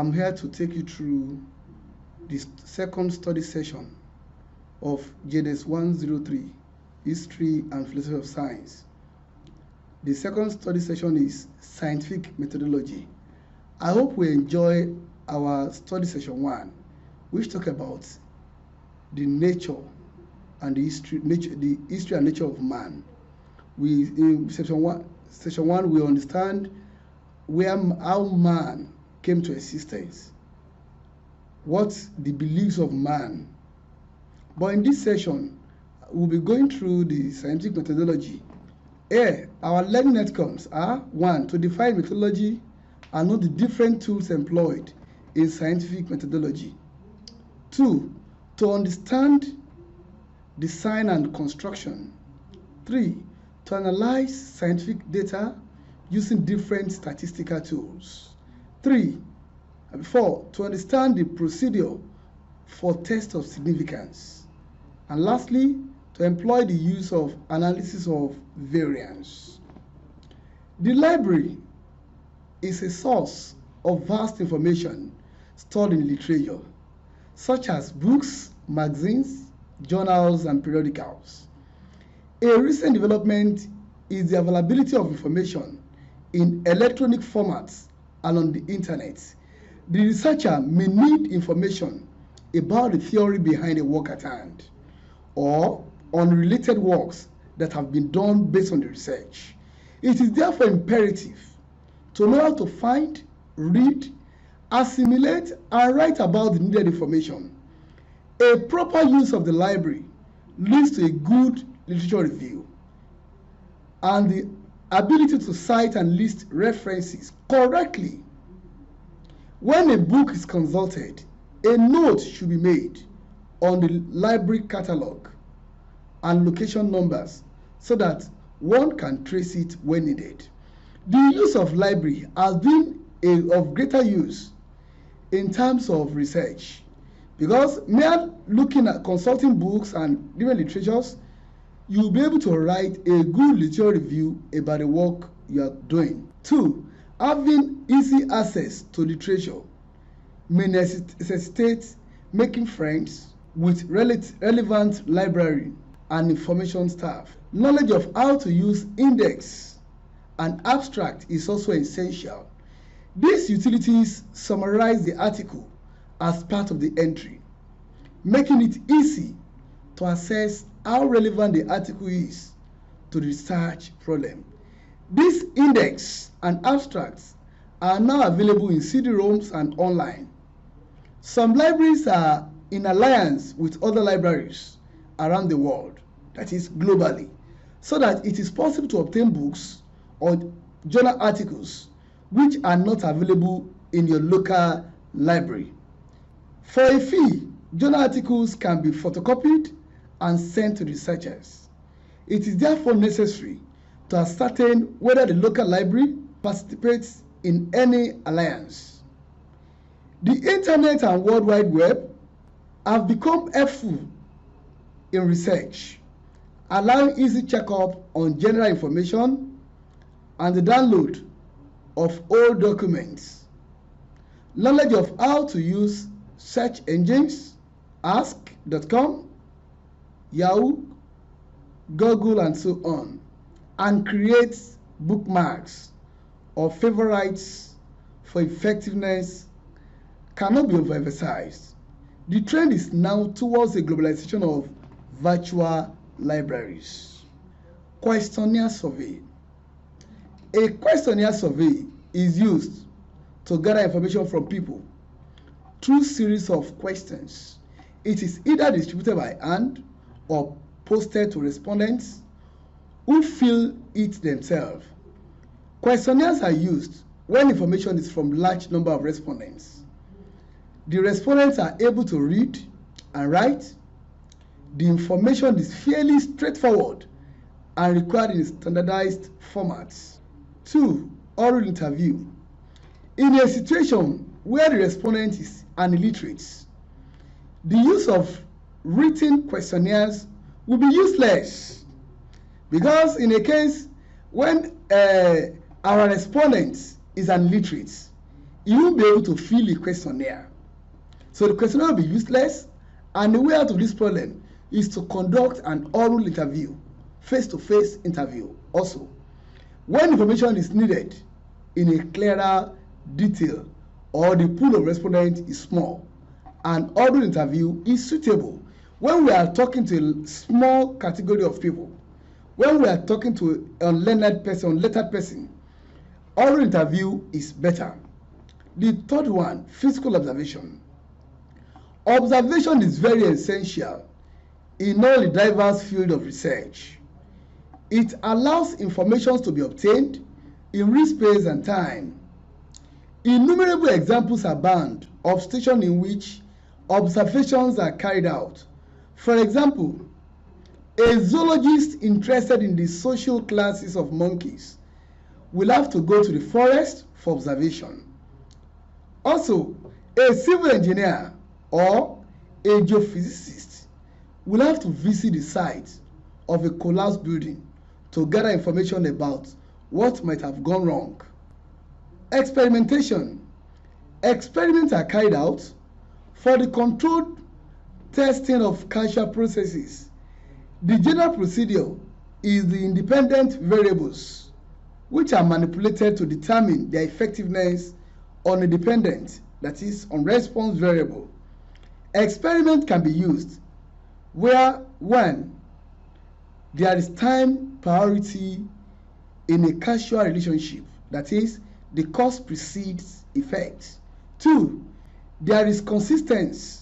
I'm here to take you through the second study session of JDS 103, History and Philosophy of Science. The second study session is Scientific Methodology. I hope we enjoy our study session 1, which talk about the nature and the history and nature of man. In session 1, we understand how man came to existence, what the beliefs of man. But in this session, we'll be going through the scientific methodology. Here, our learning outcomes are: 1, to define methodology and know the different tools employed in scientific methodology. 2, to understand design and construction. 3, to analyze scientific data using different statistical tools. 4, to understand the procedure for test of significance. And lastly, to employ the use of analysis of variance. The library is a source of vast information stored in literature, such as books, magazines, journals, and periodicals. A recent development is the availability of information in electronic formats and on the internet. The researcher may need information about the theory behind a work at hand, or on related works that have been done based on the research. It is therefore imperative to know how to find, read, assimilate, and write about the needed information. A proper use of the library leads to a good literature review, and the ability to cite and list references correctly. When a book is consulted, a note should be made on the library catalog and location numbers so that one can trace it when needed. The use of library has been of greater use in terms of research, because mere looking at consulting books and different literatures, you'll be able to write a good literature review about the work you are doing. 2, having easy access to literature may necessitate making friends with relevant library and information staff. Knowledge of how to use index and abstract is also essential. These utilities summarize the article as part of the entry, making it easy to assess how relevant the article is to the research problem. These index and abstracts are now available in CD-ROMs and online. Some libraries are in alliance with other libraries around the world, that is globally, so that it is possible to obtain books or journal articles which are not available in your local library. For a fee, journal articles can be photocopied and sent to researchers. It is therefore necessary to ascertain whether the local library participates in any alliance. The internet and World Wide Web have become helpful in research, allowing easy checkup on general information and the download of old documents. Knowledge of how to use search engines, ask.com, Yahoo, Google, and so on, and create bookmarks or favorites for effectiveness cannot be overemphasized. The trend is now towards the globalization of virtual libraries. Questionnaire survey. A questionnaire survey is used to gather information from people through series of questions. It is either distributed by hand or posted to respondents who fill it themselves. Questionnaires are used when information is from large number of respondents. The respondents are able to read and write. The information is fairly straightforward and required in standardized formats. 2, oral interview. In a situation where the respondent is an illiterate, the use of written questionnaires will be useless, because in a case when our respondent is an illiterate, you won't be able to fill a questionnaire. So the questionnaire will be useless, and the way out of this problem is to conduct an oral interview, face-to-face interview also. When information is needed in a clearer detail or the pool of respondents is small, an oral interview is suitable. When we are talking to a small category of people, when we are talking to an unlettered person, oral interview is better. The third one, physical observation. Observation is very essential in all the diverse field of research. It allows information to be obtained in real space and time. Innumerable examples abound of situations in which observations are carried out. For example, a zoologist interested in the social classes of monkeys will have to go to the forest for observation. Also, a civil engineer or a geophysicist will have to visit the site of a collapsed building to gather information about what might have gone wrong. Experimentation. Experiments are carried out for the controlled testing of causal processes. The general procedure is the independent variables which are manipulated to determine their effectiveness on a dependent, that is, on response variable. Experiment can be used where, one, there is time priority in a causal relationship, that is, the cause precedes effect. Two, there is consistency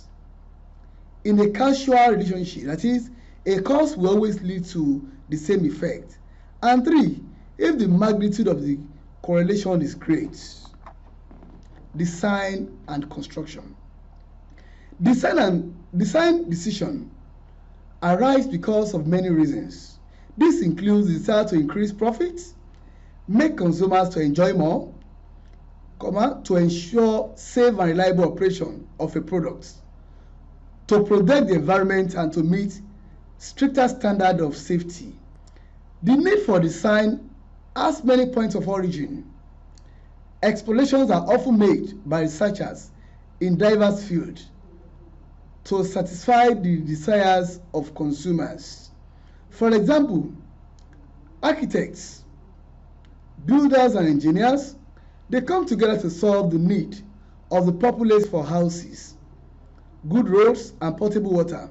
in a causal relationship, that is, a cause will always lead to the same effect. And three, if the magnitude of the correlation is great. Design and construction. Design decision arise because of many reasons. This includes the desire to increase profits, make consumers to enjoy more, to ensure safe and reliable operation of a product, to protect the environment and to meet stricter standard of safety. The need for design has many points of origin. Explorations are often made by researchers in diverse fields to satisfy the desires of consumers. For example, architects, builders and engineers, they come together to solve the need of the populace for houses, good roads and potable water.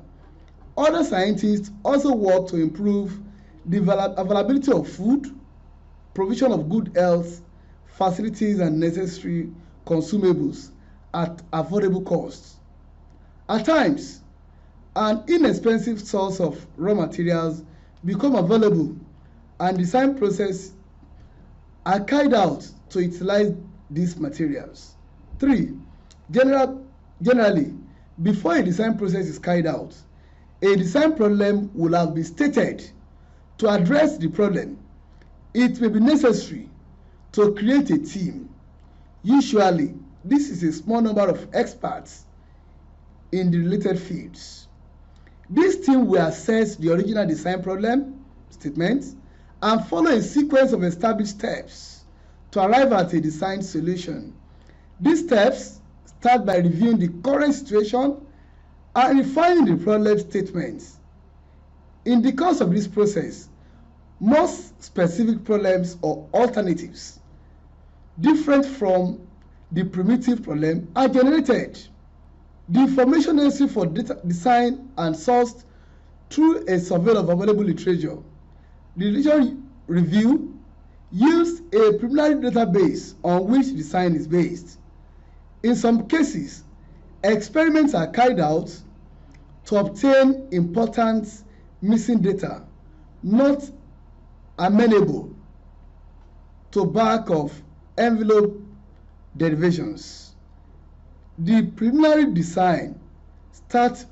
Other scientists also work to improve the availability of food, provision of good health facilities and necessary consumables at affordable costs. At times, an inexpensive source of raw materials become available and design process are carried out to utilize these materials. 3. Generally, before a design process is carried out, a design problem will have been stated. To address the problem, it may be necessary to create a team. Usually, this is a small number of experts in the related fields. This team will assess the original design problem statement and follow a sequence of established steps to arrive at a design solution. These steps start by reviewing the current situation and refining the problem statements. In the course of this process, most specific problems or alternatives different from the primitive problem are generated. The information necessary for design and sourced through a survey of available literature. The literature review yields a preliminary database on which design is based. In some cases, experiments are carried out to obtain important missing data not amenable to back of envelope derivations. The preliminary design starts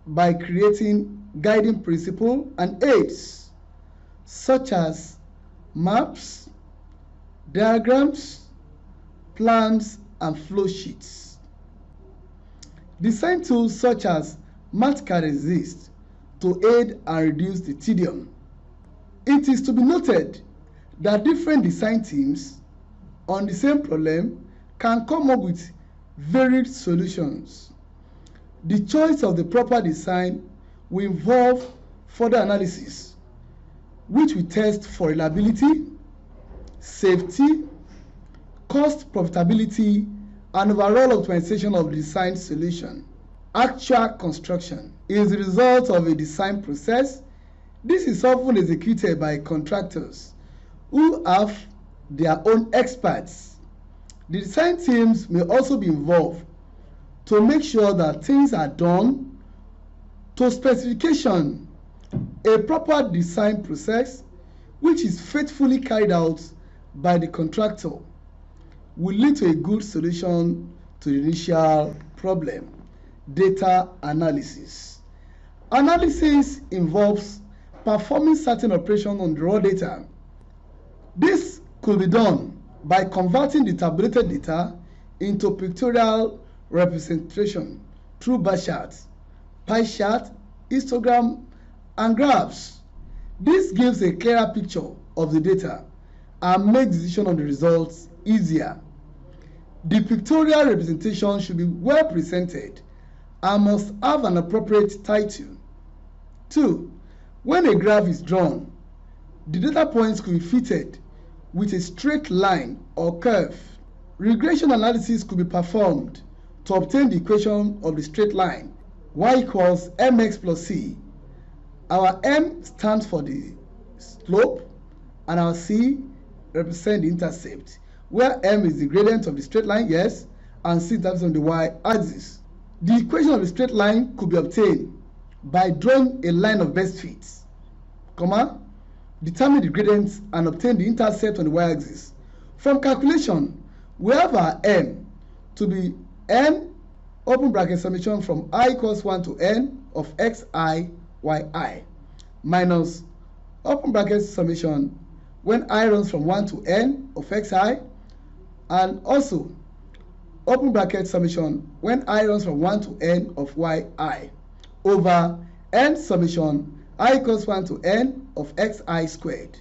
by creating guiding principles and aids such as maps, diagrams, plans, and flow sheets. Design tools such as MATH can exist to aid and reduce the tedium. It is to be noted that different design teams on the same problem can come up with varied solutions. The choice of the proper design will involve further analysis, which will test for reliability, safety, cost, profitability, and overall optimization of the design solution. Actual construction is the result of a design process. This is often executed by contractors who have their own experts. The design teams may also be involved to make sure that things are done to specification. A proper design process, which is faithfully carried out by the contractor, will lead to a good solution to the initial problem. Data analysis. Analysis involves performing certain operations on the raw data. This could be done by converting the tabulated data into pictorial representation through bar charts, pie chart, histogram, and graphs. This gives a clearer picture of the data and makes decision on the results easier. The pictorial representation should be well presented and must have an appropriate title. 2. When a graph is drawn, the data points could be fitted with a straight line or curve. Regression analysis could be performed to obtain the equation of the straight line, y equals mx plus c. Our m stands for the slope and our c represents the intercept, where m is the gradient of the straight line, yes, and c stands on the y-axis. The equation of the straight line could be obtained by drawing a line of best fit, determine the gradients and obtain the intercept on the y-axis. From calculation, we have our m to be n open bracket summation from I equals 1 to n of xi yi minus open bracket summation when I runs from 1 to n of xi, and also open bracket summation when I runs from 1 to n of yi over n summation I equals 1 to n of xi squared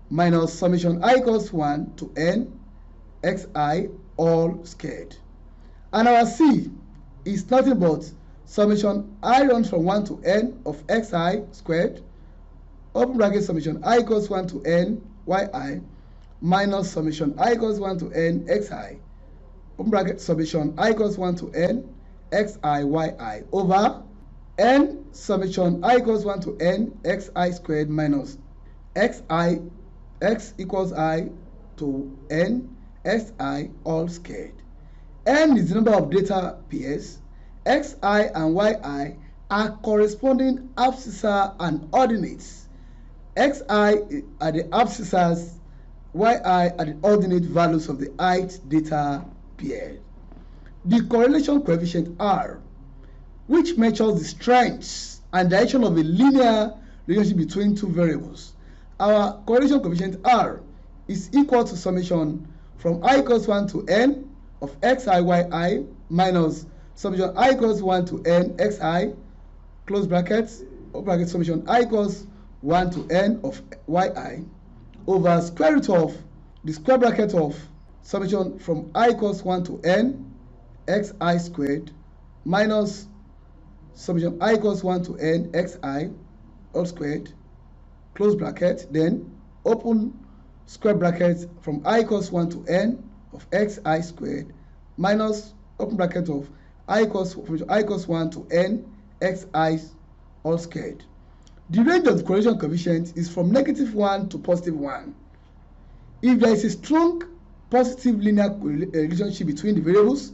minus summation I equals 1 to n xi all squared. And our c is nothing but summation I runs from 1 to n of xi squared open bracket summation I equals 1 to n yi minus summation I equals 1 to n xi open bracket summation I equals 1 to n xi yi over n summation I equals 1 to n xi squared minus x equals I to n xi all squared. N is the number of data pairs. Xi and yi are corresponding abscissor and ordinates. Xi are the abscissors, yi are the ordinate values of the ith data pair. The correlation coefficient R, which measures the strengths and direction of a linear relationship between two variables. Our correlation coefficient R is equal to summation from I equals 1 to n of xiyi minus summation I equals 1 to n xi close brackets open bracket summation I equals 1 to n of yi over square root of the square bracket of summation from I equals 1 to n xi squared minus summation I equals 1 to n xi all squared close bracket, then open square bracket from I equals 1 to n of xi squared minus open bracket of I equals 1 to n xi all squared. The range of the correlation coefficient is from -1 to +1. If there is a strong positive linear relationship between the variables,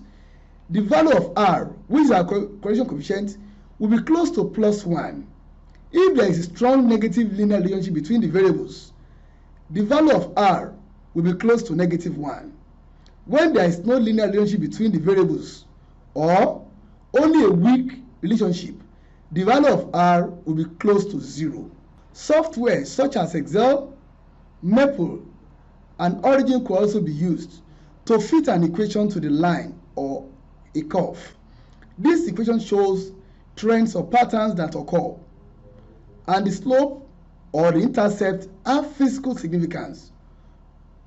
the value of R, which is our correlation coefficient, will be close to +1. If there is a strong negative linear relationship between the variables, the value of R will be close to -1. When there is no linear relationship between the variables or only a weak relationship, the value of R will be close to 0. Software such as Excel, Maple, and Origin could also be used to fit an equation to the line or a curve. This equation shows trends or patterns that occur, and the slope or the intercept have physical significance.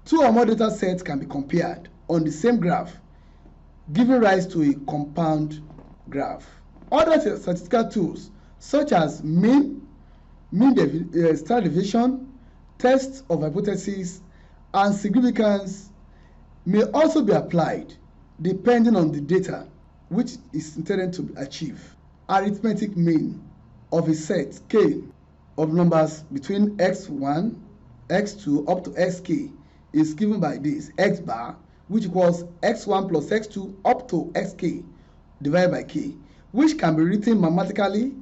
Two or more data sets can be compared on the same graph giving rise to a compound graph. Other statistical tools such as standard deviation, tests of hypothesis, and significance may also be applied depending on the data which is intended to achieve. Arithmetic mean of a set K of numbers between x1, x2 up to xk is given by this x bar, which equals x1 plus x2 up to xk divided by k, which can be written mathematically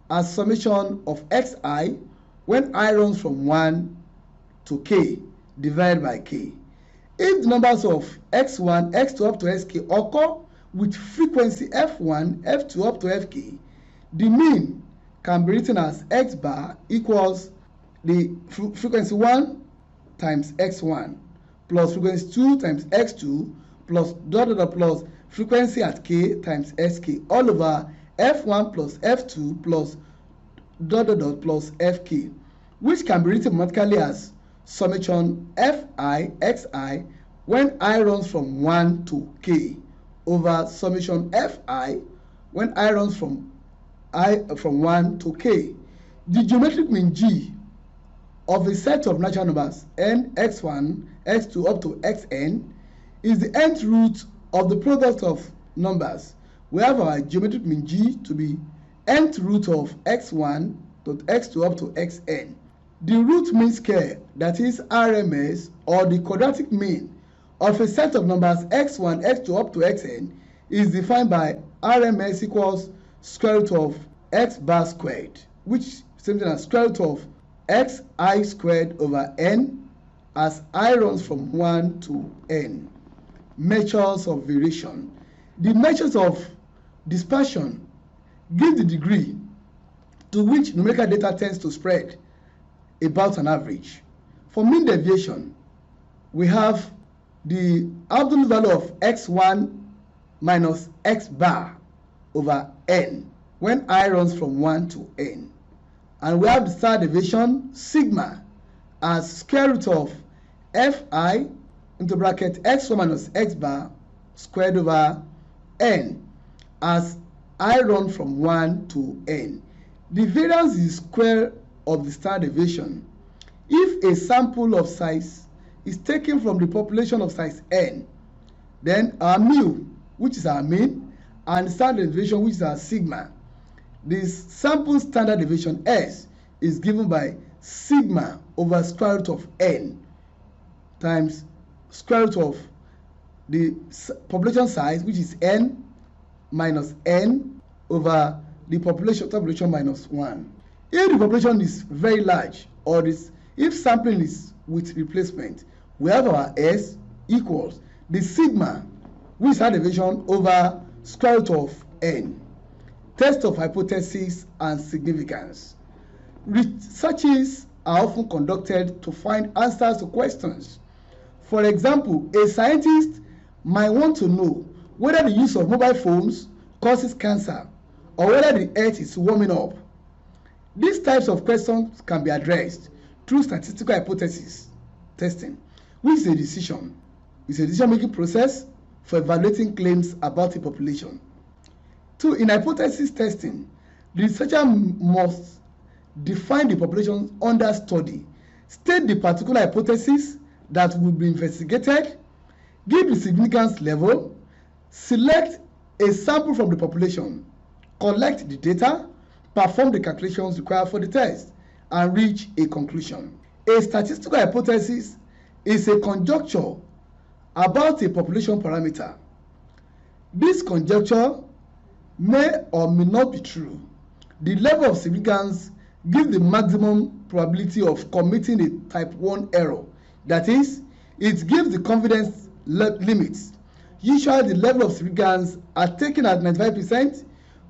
as summation of xi when I runs from 1 to k divided by k. If the numbers of x1, x2 up to sk occur with frequency f1, f2 up to fk, the mean can be written as x bar equals the frequency 1 times x1 plus frequency 2 times x2 plus plus frequency at k times sk all over f1 plus f2 plus plus fk, which can be written mathematically as summation fi xi when I runs from 1 to k over summation fi when I runs from 1 to k. The geometric mean g of a set of natural numbers n, x1, x2 up to xn is the nth root of the product of numbers. We have our geometric mean g to be nth root of x1 to x2 up to xn. The root mean square, that is RMS, or the quadratic mean of a set of numbers x1, x2 up to xn is defined by RMS equals square root of x bar squared, which is same thing as square root of xi squared over n as I runs from 1 to n. Measures of variation. The measures of dispersion give the degree to which numerical data tends to spread about an average. For mean deviation, we have the absolute value of x1 minus x bar over n when I runs from 1 to n. And we have the standard deviation sigma as square root of fi into bracket x1 minus x bar squared over n as I run from 1 to n. The variance is square of the standard deviation if a sample of size is taken from the population of size n, then our mu, which is our mean, and standard deviation, which is our sigma. This sample standard deviation S is given by sigma over square root of n times square root of the population size, which is n minus n over the population minus 1. If the population is very large, or if sampling is with replacement, we have our S equals the sigma, which is standard deviation over square root of n. Test of hypothesis and significance. Researches are often conducted to find answers to questions. For example, a scientist might want to know whether the use of mobile phones causes cancer or whether the earth is warming up. These types of questions can be addressed through statistical hypothesis testing, which is a decision. It's a decision-making process for evaluating claims about a population. 2. In hypothesis testing, the researcher must define the population under study, state the particular hypothesis that will be investigated, give the significance level, select a sample from the population, collect the data, perform the calculations required for the test, and reach a conclusion. A statistical hypothesis is a conjecture about a population parameter. This conjecture may or may not be true. The level of significance gives the maximum probability of committing a type 1 error. That is, it gives the confidence limits. Usually the level of significance are taken at 95%,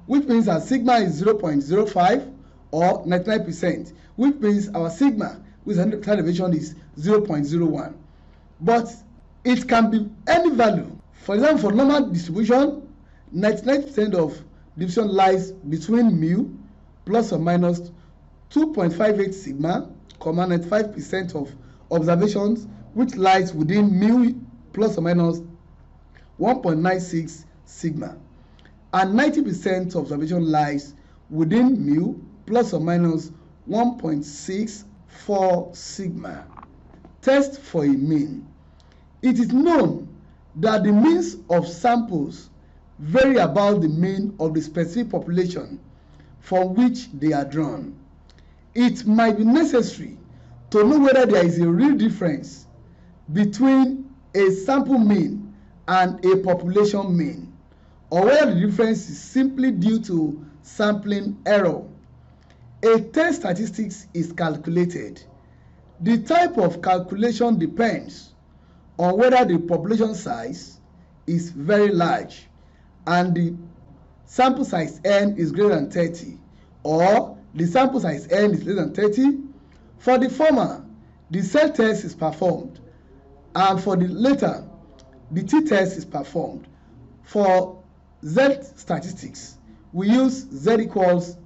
which means our sigma is 0.05, or 99%, which means our sigma with standard deviation is 0.01. But it can be any value. For example, for normal distribution, 99% of distribution lies between mu plus or minus 2.58 sigma, 95% of observations which lies within mu plus or minus 1.96 sigma, and 90% of observation lies within mu plus or minus 1.64 sigma. Test for a mean. It is known that the means of samples vary about the mean of the specific population from which they are drawn. It might be necessary to know whether there is a real difference between a sample mean and a population mean, or whether the difference is simply due to sampling error. A test statistics is calculated. The type of calculation depends on whether the population size is very large and the sample size n is greater than 30, or the sample size n is less than 30. For the former, the cell test is performed, and for the latter, the t-test is performed. For Z statistics, we use Z equals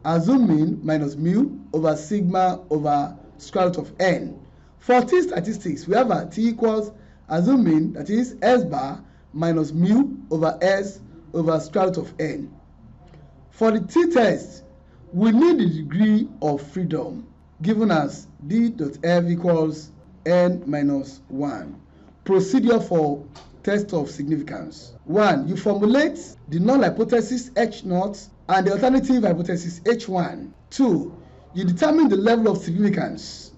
assumed mean minus mu over sigma over square root of n. For t statistics, we have a t equals assumed mean, that is s bar minus mu over s over square root of n. For the t-test, we need the degree of freedom given as d.f equals n minus 1. Procedure for test of significance. 1. You formulate the null hypothesis H0 and the alternative hypothesis H1. 2. You determine the level of significance.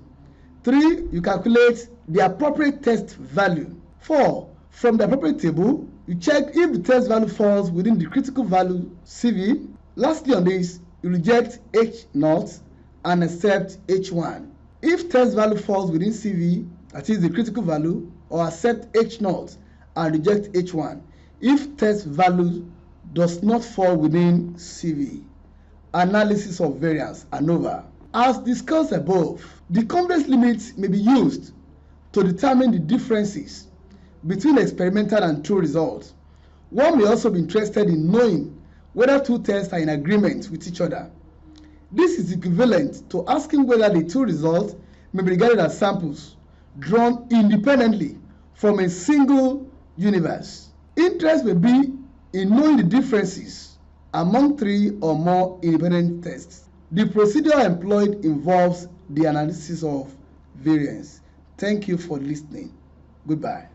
3. You calculate the appropriate test value. 4. From the appropriate table, you check if the test value falls within the critical value CV. Lastly on this, you reject H0 and accept H1. If test value falls within CV, that is the critical value, or accept H0 and reject H1 if test value does not fall within CV. Analysis of variance, ANOVA. As discussed above, the confidence limit may be used to determine the differences between experimental and true results. One may also be interested in knowing whether two tests are in agreement with each other. This is equivalent to asking whether the two results may be regarded as samples drawn independently from a single universe. Interest may be in knowing the differences among three or more independent tests. The procedure employed involves the analysis of variance. Thank you for listening. Goodbye.